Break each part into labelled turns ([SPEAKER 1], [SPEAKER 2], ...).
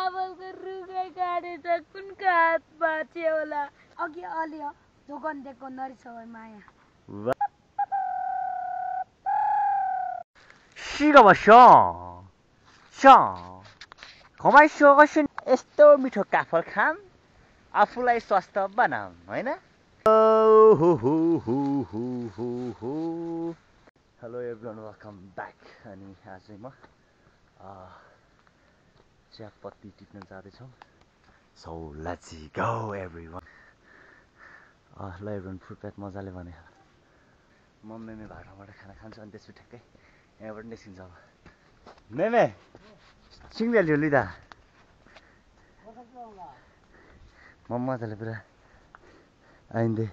[SPEAKER 1] बाबलको रुखै काटेछ कुनको हात बाँच्यो होला अघि अलि जोगन्देको नरिसबै माया
[SPEAKER 2] खमाइसोगसिन यस्तो मिठो काफल खाम आफूलाई स्वस्थ बनाऊ हैन हेलो एभ्रिवान वेलकम ब्याक अनि आज चाहिँ म चियापत्ती टिप्न जाँदैछौँ सो लेट्स गो एभ्रिवान ल एभ्रिवान फुड प्याक मजाले भने म मेमे भाटाबाट खाना खान्छु अनि त्यसपछि ठ्याक्कै यहाँबाट निस्किन्छ अब मेमे सिङ्गल लिदा म मजाले पुरा आइन्दे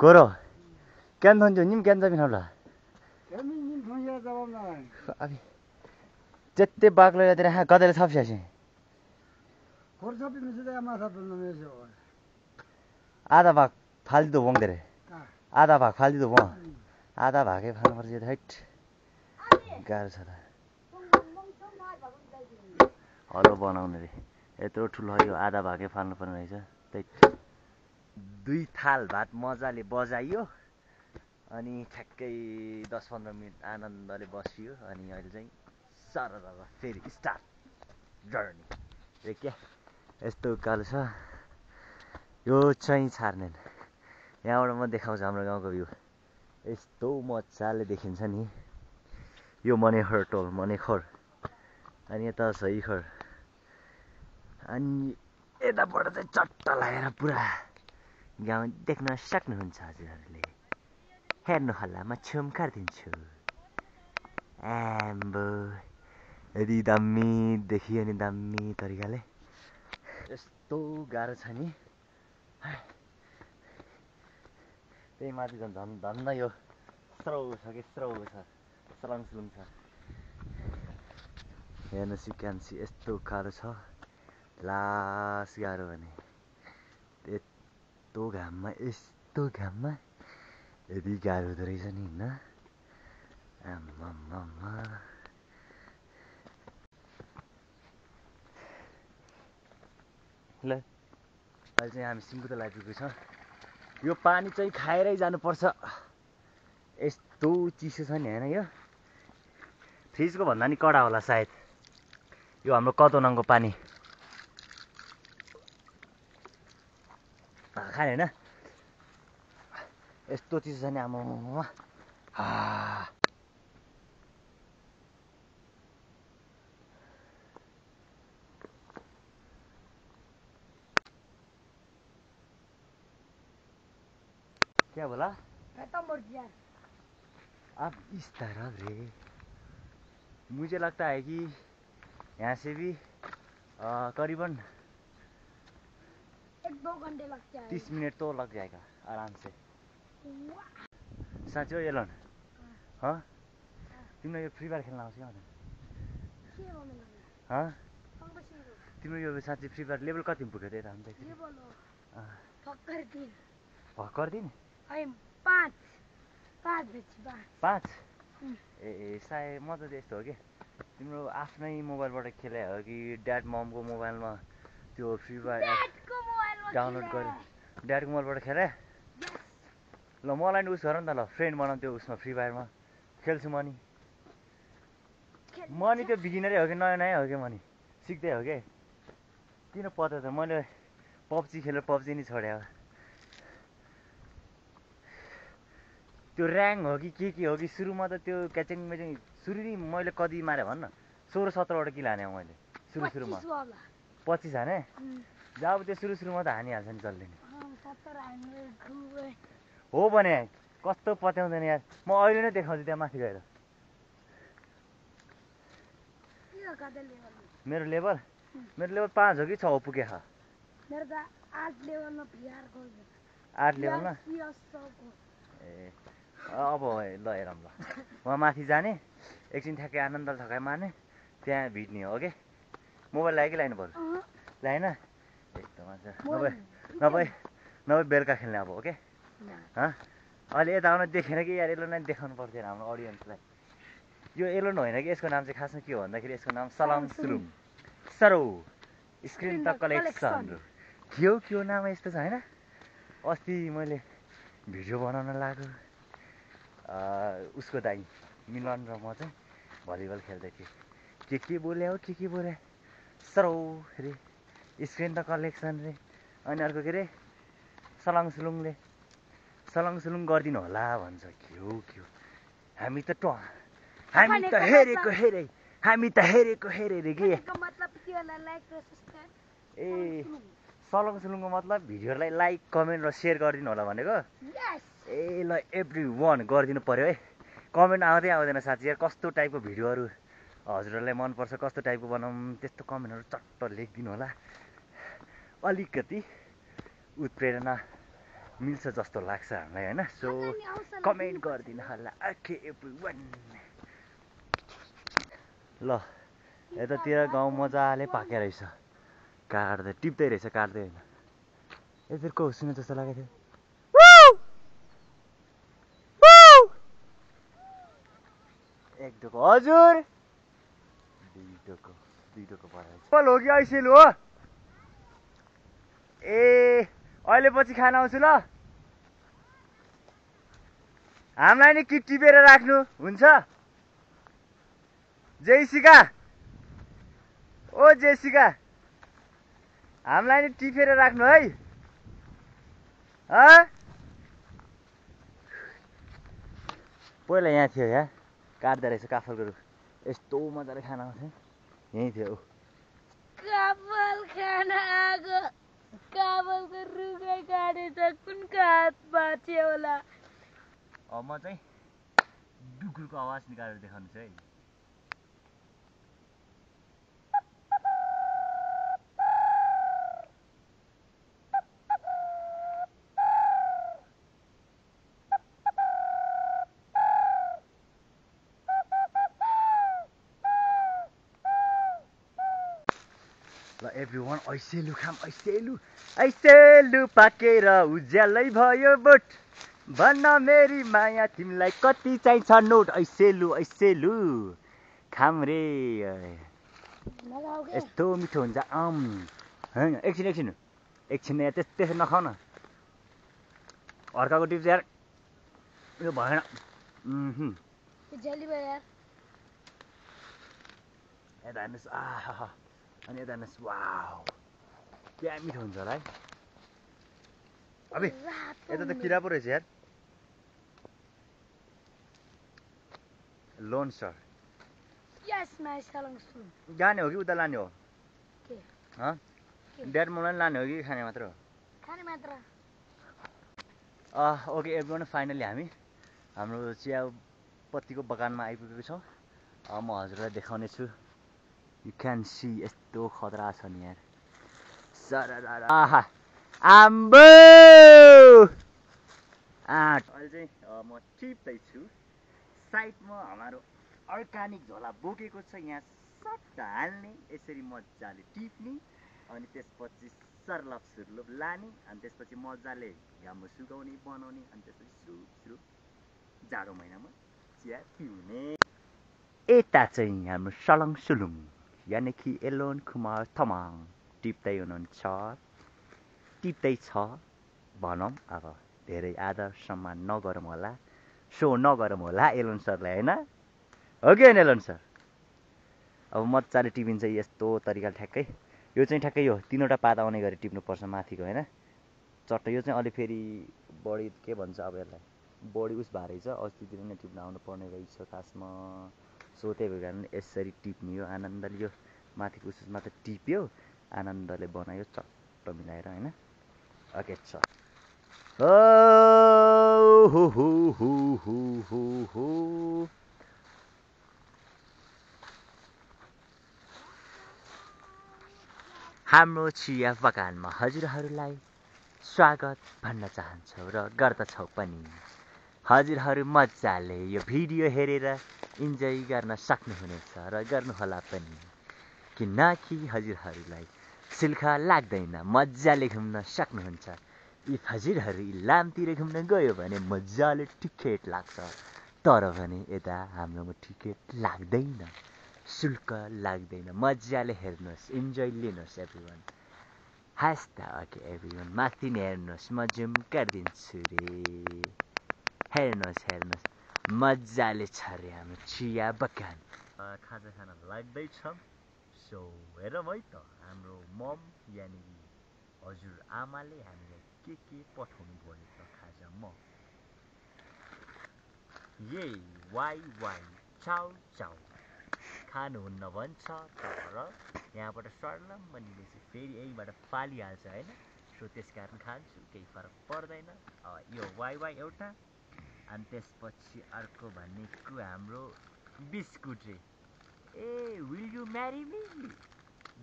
[SPEAKER 2] कोरो क्यान थन्छु निम क्यान जाबिन होला जेत्ते बाक्लो यातिर हा गदले छप्स्यासे आधा भाग फाल्दो बोंग रे आधा भाग फाल्दो बो आधा भागै फाल्नुपर्छ यो हैट गाह्रो छ त हलो बनाउने रे यत्रो ठुलो यो आधा भागै फाल्नु पर्ने रहेछ त्यही 2 थाल भात मजाले बजाइयो अनि ठ्याक्कै 10-15 मिनेट आनन्दले बसियो अनि अहिले चाहिँ सरर फेरि स्टार्ट जर्नी रे के यस्तो उकालो छ यो चाहिँ छार्ने यहाँबाट म देखाउँछु हाम्रो गाउँको भ्यू यस्तो मजाले देखिन्छ नि यो मनेखर टोल मनेखर अनि यता सहीखर अनि यताबाट चाहिँ चट्ट लागेर पुरा गाउँ देख्न सक्नुहुन्छ हजुरहरूले हेर्नु होला म छेउम काटिदिन्छु आम्बो यदि दामी देखियो नि दामी तरिकाले यस्तो गाह्रो छ नि त्यही माथि झन् धन्न यो स्रौ छ कि स्रौ छ सलङसलुङ छ हेर्नुहोस् क्यान्सी यस्तो गाह्रो छ लास गाह्रो भने यस्तो घाममा यदि गाह्रो हुँदो रहेछ नि होइन आम्मामा ल अहिले चाहिँ हामी सिङ्गुदल आइपुगेको छ यो पानी चाहिँ खाएरै जानुपर्छ यस्तो चिसो छ नि होइन यो फ्रिजको भन्दा नि कडा होला सायद यो हाम्रो कतोनाङको पानी खाने होइन यस्तो चिसो छ नि आमामा क्या बोला अब इस तरह रे मुझे लगता है कि यहाँ से भी करीबन
[SPEAKER 1] 1-2 घंटे लग जाएगा
[SPEAKER 2] 30 मिनट तो लग जाएगा आराम से साँच्चै हो एलन हाँ तिम्रो यो फ्री फायर खेल्न आउँछ क्या हाँ तिम्रो यो साँच्चै फ्री फायर लेभल कति पुग्यो त्यही त हामी भर्खर दिन 5 ए सायद म त त्यस्तो हो कि तिम्रो आफ्नै मोबाइलबाट खेले हो कि ड्याड ममको मोबाइलमा त्यो फ्री फायर एप डाउनलोड गरेर ड्याडको मोबाइलबाट खेले ल मलाई नि उस गर नि त ल फ्रेन्ड बनाऊ त्यो उसमा फ्री फायरमा खेल्छु म नि त्यो बिगिनरै हो कि नयाँ हो कि म नि सिक्दै हो कि किन पत्यो त मैले पब्जी खेलेर पब्जी नि छोड्यो त्यो ऱ्याङ हो कि के हो कि सुरुमा त त्यो क्याचिङ मेचिङ सुरु नि मैले कति मारे भन्न 16-17वटा किल हाने मैले सुरुमा 25 हाने जब त्यो सुरुमा त हानिहाल्छ नि जसले नि हो भने कस्तो पत्याउँदैन यार म अहिले नै देखाउँछु त्यहाँ माथि गएर मेरो लेभल 5 हो कि 6 पुगे खा
[SPEAKER 1] मेरो त 8 लेभलमा भिआर गयो
[SPEAKER 2] 8 लेभलमा ए अब ल हेरौँ ल वहाँ माथि जाने एकछिन ठ्याक्कै आनन्द थकाइ मार्ने त्यहाँ भिड्ने हो ओके मोबाइल ल्यायो कि ल्याएन बरु ल्याएन एकदम नभए बेलुका खेल्ने अब ओके अहिले यता आउन देखेन कि यार एलोन नै देखाउनु पर्थ्यो हाम्रो अडियन्सलाई यो एलोन होइन कि यसको नाम चाहिँ खासमा के हो भन्दाखेरि यसको नाम सलाङ सुरुङ सरौ स्क्रिन द कलेक्सन के हो नाम यस्तो छ होइन। अस्ति मैले भिडियो बनाउन लाग्यो, उसको दाइ मिलन र म चाहिँ भलिबल खेल्दै थिएँ। के बोल्यो सरौ रे स्क्रिन द कलेक्सन रे। अनि अर्को के अरे सलङ सुलुङ गरिदिनु होला भन्छ। के हो हामी त हेरेको रे के। ए सलङ सुलुङको मतलब भिडियोलाई लाइक कमेन्ट र सेयर गरिदिनु होला भनेको। ए ल एभ्रिवान गरिदिनु पर्यो है। कमेन्ट आउँदैन साथी यार। कस्तो टाइपको भिडियोहरू हजुरहरूलाई मनपर्छ, कस्तो टाइपको बनाऊँ त्यस्तो कमेन्टहरू चट्ट लेखिदिनु होला। अलिकति उत्प्रेरणा मिल्छ जस्तो लाग्छ हामीलाई होइन। सो कमेन्ट गरिदिनु होला। Okay everyone. ल यतातिर गाउँ मजाले पाके रहेछ, काट्दै टिप्दै रहेछ, काट्दै होइन। यतिर को सुने जस्तो लागेको थियो। एक डोको हजुर, दुई डोको परेको हो कि ऐसेल हो। ए अहिले पछि खाना आउँछु ल। हामीलाई नि किट टिपेर राख्नु हुन्छ। जेसिका ओ जेसिका हामीलाई नि टिपेर राख्नु है। पहिला यहाँ थियो, यहाँ काट्दो रहेछ काफलको रुख। यस्तो मजाले खाना आउँथ्यो, यहीँ थियो।
[SPEAKER 1] काफल खाना आएको, काफलको रुखै काटेछ, कुनको हात बाँच्यो होला।
[SPEAKER 2] अब म चाहिँ डुकुरको आवाज निकालेर देखाउनु छ है। ल एभ्रिवान ऐसेलु खाम, ऐसेलु पाकेर उज्यालै भयो बोट। भन्न मेरी माया तिमीलाई कति चाहिन्छ नोट। ऐसेलु खाम रे। यस्तो मिठो हुन्छ होइन। एकछिन यार त्यसरी नखाउ न। अर्काको टिप्स यार यो भएन। यता हेर्नुहोस्, आहा। अनि यता हेर्नुहोस्, वाउ क्या मिठो हुन्छ होला है। अबे यता त किरा पो रहेछ यार। लोन सर जाने हो कि उता लाने हो? ड्याड मलाई लाने हो कि खाने मात्र हो? ओके एभ्रिवान, फाइनली हामी हाम्रो चियापत्तीको बगानमा आइपुगेको छौँ। म हजुरलाई देखाउने छु। यु क्यान सी यस्तो खतरा छ नि यार। आहा आम्बो। अहिले चाहिँ म टिप्दैछु। साइडमा हाम्रो अर्ग्यानिक झोला बोकेको छ, यहाँ सट्ट हाल्ने, यसरी मजाले टिप्ने, अनि त्यसपछि सुर्लुप लाने, अनि त्यसपछि मजाले घाममा सुकाउने, बनाउने, अनि त्यसपछि सुरुप जाडो महिनामा चिया पिउने। यता चाहिँ हाम्रो सलङ सुलुङ यानि कि एलोन कुमार तामाङ टिप्दै हुनुहुन्छ, टिप्दैछ भनौँ। अब धेरै आदर सम्मान नगरौँ होला, सो नगरौँ होला एलोन सरलाई होइन, हो कि होइन एलोन सर? अब मजाले टिपिन्छ यस्तो तरिकाले ठ्याक्कै। यो चाहिँ ठ्याक्कै यो 3वटा पात आउने गरी टिप्नुपर्छ माथिको होइन। चट्ट यो चाहिँ अलि फेरि बढी के भन्छ अब यसलाई, बढी उस भएर छ, अस्तितिर नै टिप्न आउनु पर्ने रहेछ खासमा। सो त्यही भएर कारण यसरी टिप्ने हो आनन्दले। यो माथिको उसमा त टिप्यो आनन्दले बनायो चट्ट मिलाएर होइन। ओके छ। हाम्रो चिया बगानमा हजुरहरूलाई स्वागत भन्न चाहन्छौँ र गर्दछौँ पनि। हजुरहरू मजाले यो भिडियो हेरेर इन्जोय गर्न सक्नुहुनेछ र गर्नुहोला पनि, किनकि हजुरहरूलाई शुल्क लाग्दैन, मजाले घुम्न सक्नुहुन्छ। यी हजुरहरू इलामतिर घुम्न गयो भने मजाले टिकट लाग्छ, तर भने यता हाम्रोमा टिकट लाग्दैन। शुल्क लाग्दैन मजाले हेर्नुहोस् इन्जोय लिनुहोस् एभ्रिवान # एभ्रिवान माथि नै हेर्नुहोस् म जुम गरिदिन्छु रे हेर्नुहोस् मजाले छ रे हाम्रो चिया बगान खाजा खान लाग्दैछ सो हेरौँ है त हाम्रो मम यानि हजुर आमाले हामीलाई के पठाउनु भयो त खाजामा यही वाइ चाउ चाउ खानुहुन्न भन्छ तर यहाँबाट सर्लम्म निलेपछि फेरि यहीबाट फालिहाल्छ होइन सो त्यस कारण खान्छु केही फरक पर्दैन यो वाइ एउटा अनि त्यसपछि अर्को भनेको हाम्रो बिस्कुट रे ए विल यु म्यारी मी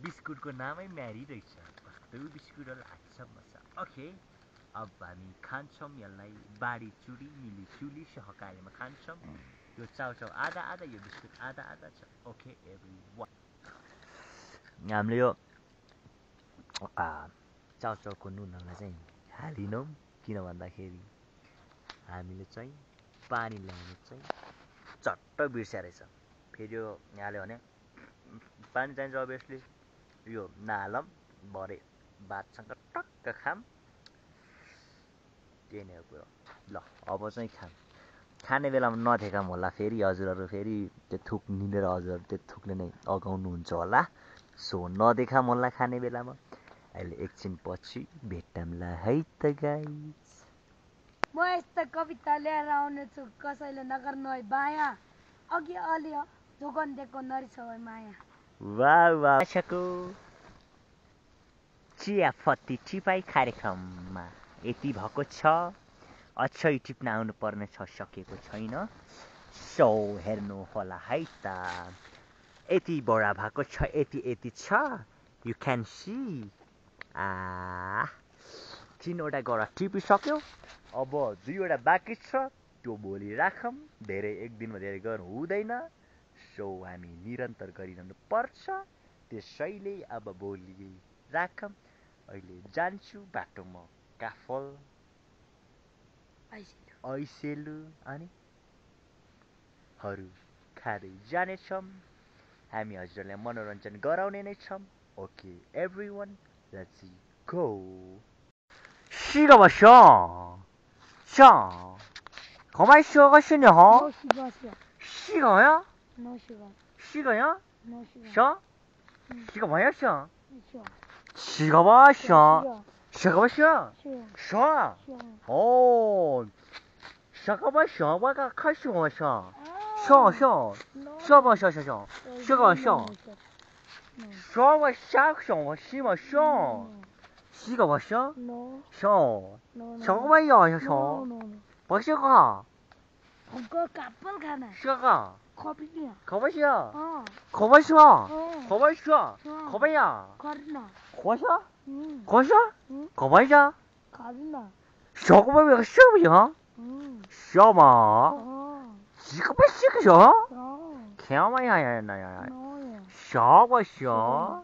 [SPEAKER 2] बिस्कुटको नामै म्यारी रहेछ कस्तो बिस्कुटहरू आछम्म छ ओके अब हामी खान्छौँ यसलाई बाडी चुडी मिली चुली सहकार्यमा खान्छौँ यो चाउचाउ आधा यो बिस्कुट आधा छ ओके एभ्रिवान हामीले यो चाउचाउको नुनहरूलाई चाहिँ हालिनौँ किन भन्दाखेरि हामीले चाहिँ पानी ल्याउनु चाहिँ चट्ट बिर्स्या रहेछ फेरि यो हाल्यो भने पानी चाहिन्छ अभियसली यो नहालौँ भरे भातसँग टक्क खाम त्यही नै हो कुरो ल अब चाहिँ खाने बेलामा नथेकाम होला फेरि हजुरहरू फेरि त्यो थुक निलेर हजुरहरू त्यो थुकले नै अगाउनुहुन्छ होला सो नदेखाम होला खाने बेलामा अहिले एकछिन पछि भेट्टाउँला है त गाइस
[SPEAKER 1] म यस्तो कविता लिएर आउनेछु कसैले नगर्नु है बाया अघि अलियो जोगन्देको नरिछ है माया
[SPEAKER 2] वाह चियापत्ती टिपाई कार्यक्रममा यति भएको छ अझै टिप्न आउनु पर्ने छ सकेको छैन सो हेर्नु होला है त यति बडा भएको छ यति छ यु क्यान सी 3वटा गरा टिपिसक्यो अब 2वटा बाँकी छ त्यो भोलि राखौँ धेरै एक दिनमा धेरै गर्नु हुँदैन सो हामी निरन्तर गरिरहनु पर्छ त्यसैले अब भोलि राखौँ अहिले जान्छु बाटोमा काफल ऐसेलु अनि हरू खाँदै जानेछौँ हामी हजुरलाई मनोरञ्जन गराउने नै छौँ ओके एभ्रिवान लेट्स गो 是个吧熊熊可买小个是你好是个呀是个呀熊是个玩意熊是个吧熊是个吧熊熊哦是个吧熊我个看熊吧熊熊熊熊吧熊熊熊是个熊熊我下熊我是吗熊是个吧熊熊熊吧呀熊不是个
[SPEAKER 1] हमको कापल खाना है
[SPEAKER 2] 시각아
[SPEAKER 1] 커피 नहीं
[SPEAKER 2] 거봐시야
[SPEAKER 1] 어
[SPEAKER 2] 거봐시야
[SPEAKER 1] 어
[SPEAKER 2] 거봐시야
[SPEAKER 1] 어
[SPEAKER 2] 거봐야
[SPEAKER 1] करना
[SPEAKER 2] 거샤
[SPEAKER 1] हम्म
[SPEAKER 2] 거샤
[SPEAKER 1] हम्म
[SPEAKER 2] 거봐야
[SPEAKER 1] करना
[SPEAKER 2] 저거봐 왜 시험이야 시험아
[SPEAKER 1] 어
[SPEAKER 2] 지금봐 시그셔
[SPEAKER 1] 어
[SPEAKER 2] 개마야 나야
[SPEAKER 1] 너야
[SPEAKER 2] 샤바시야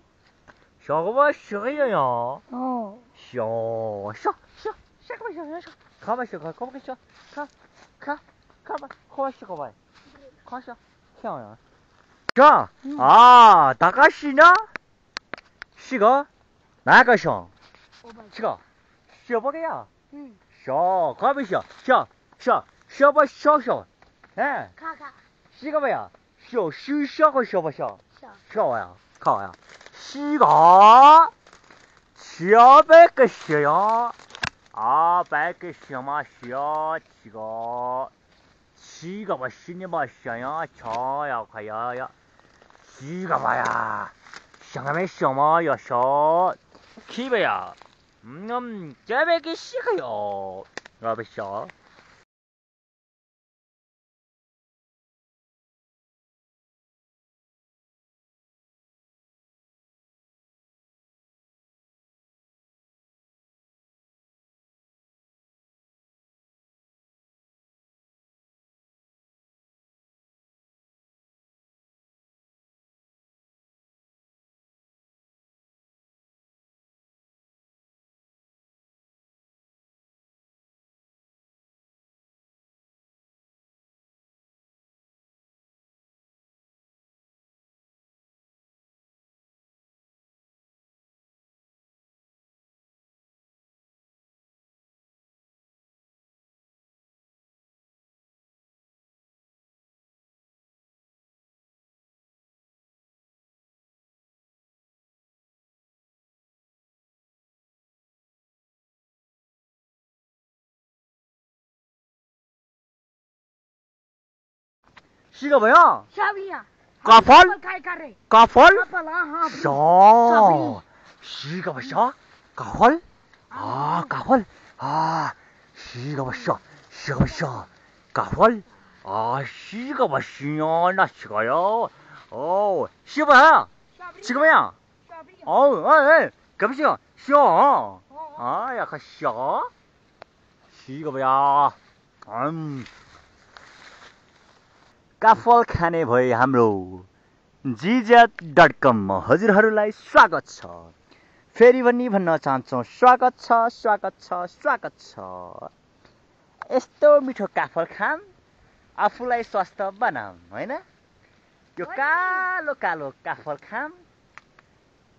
[SPEAKER 2] 저거봐 시그야
[SPEAKER 1] 어
[SPEAKER 2] 쇼쇼쇼 시그봐 쇼 가봐시야 가봐시야 가봐 거봐시야 거봐 가샤 형야 자, 나가시나? 시가 나가셔. 시가 쉬어보게야. 쉬어, 가보시오. 쉬어봐, 쉬어. 예.
[SPEAKER 1] 가가
[SPEAKER 2] 시가 뭐야? 쉬어고 쉬어보셔. 쉬어야, 가야. 쉬어볼게 쉬어요. 빨게 쉬어마 쉬어. 시가 뭐 쉬니 뭐 쉬어요. 저야 가야야. 시가 뭐야? 시가면 쉬어마요 쉬어. 키베야. 깨베기 시가요. 가보시오. सिक भयो
[SPEAKER 1] Sabia.
[SPEAKER 2] कफल
[SPEAKER 1] Kai kare.
[SPEAKER 2] कफल
[SPEAKER 1] Kapal ha.
[SPEAKER 2] 서 시가 벌써 가헐 가헐 시가 벌써 가헐 시가 벌써 나 시가요 시가야 지금이야
[SPEAKER 1] Sabia.
[SPEAKER 2] 갑시다 시어 약간 시어 시가 뭐야 काफल खाने भए हाम्रो जिज्याट.com हजुरहरूलाई स्वागत छ फेरि पनि भन्न चाहन्छौँ स्वागत छ यस्तो मिठो काफल खाम आफूलाई स्वस्थ बनाऊ हैन यो कालो कालो काफल खाम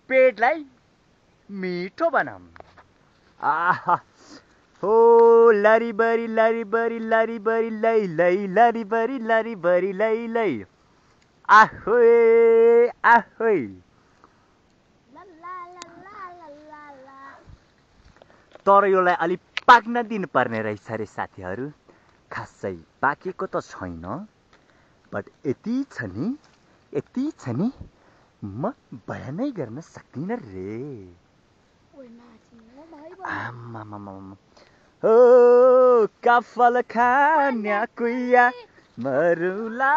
[SPEAKER 2] पेटलाई मिठो बनाऊ आहा हो लारीबरी लै आहोय तर योलाई अलि पाक्न दिनुपर्ने रहेछ रे साथीहरू खासै पाकेको त छैन बट यति छ नि म बयानै गर्न सक्दिनँ रे हो काफल खान्या कुया मरुला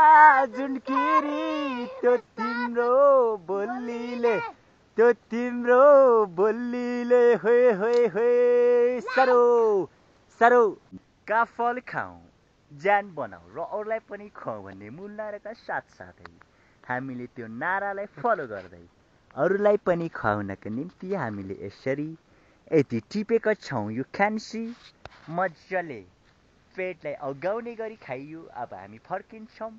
[SPEAKER 2] जुनकिरी त्यो तिम्रो बोलीले होय सरो काफल खाऊ ज्यान बनाऊ र अरूलाई पनि खुवाऊ भन्ने मूल नाराका साथसाथै हामीले त्यो नारालाई फलो गर्दै अरूलाई पनि खुवाउनका निम्ति हामीले यसरी यति टिपेका छौँ यु क्यान सी मजाले पेटलाई अगाउने गरी खाइयो अब हामी फर्किन्छौँ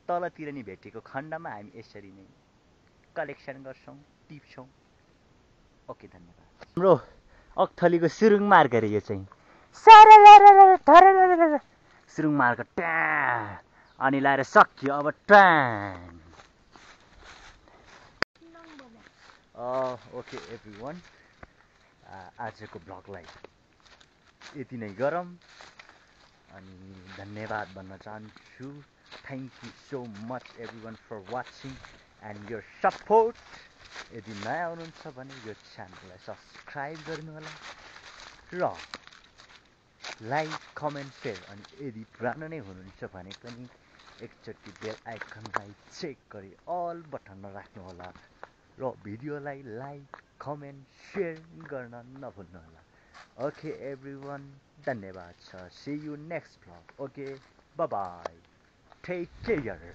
[SPEAKER 2] तलतिर नि भेटेको खण्डमा हामी यसरी नै कलेक्सन गर्छौँ टिप्छौँ ओके धन्यवाद हाम्रो अक्थलीको सुरुङ मार्ग रे यो चाहिँ सुरुङ मार्ग ट्याँ अनि लाएर सक्यो अब ट्याङ ओके एभ्रिवान आजको ब्लगलाई यति नै गरौँ अनि धन्यवाद भन्न चाहन्छु thank you so much everyone for watching and your support यदि नयाँ हुनुहुन्छ भने यो च्यानललाई सब्सक्राइब गर्नुहोला र लाइक कमेन्ट सेयर अनि यदि पुरानो नै हुनुहुन्छ भने पनि एकचोटि बेल आइकनलाई चेक गरी अल बटनमा राख्नुहोला र भिडियोलाई लाइक कमेन्ट सेयर गर्न नभुल्नुहोला ओके एभ्रिवान धन्यवाद छ see you next vlog okay bye bye take care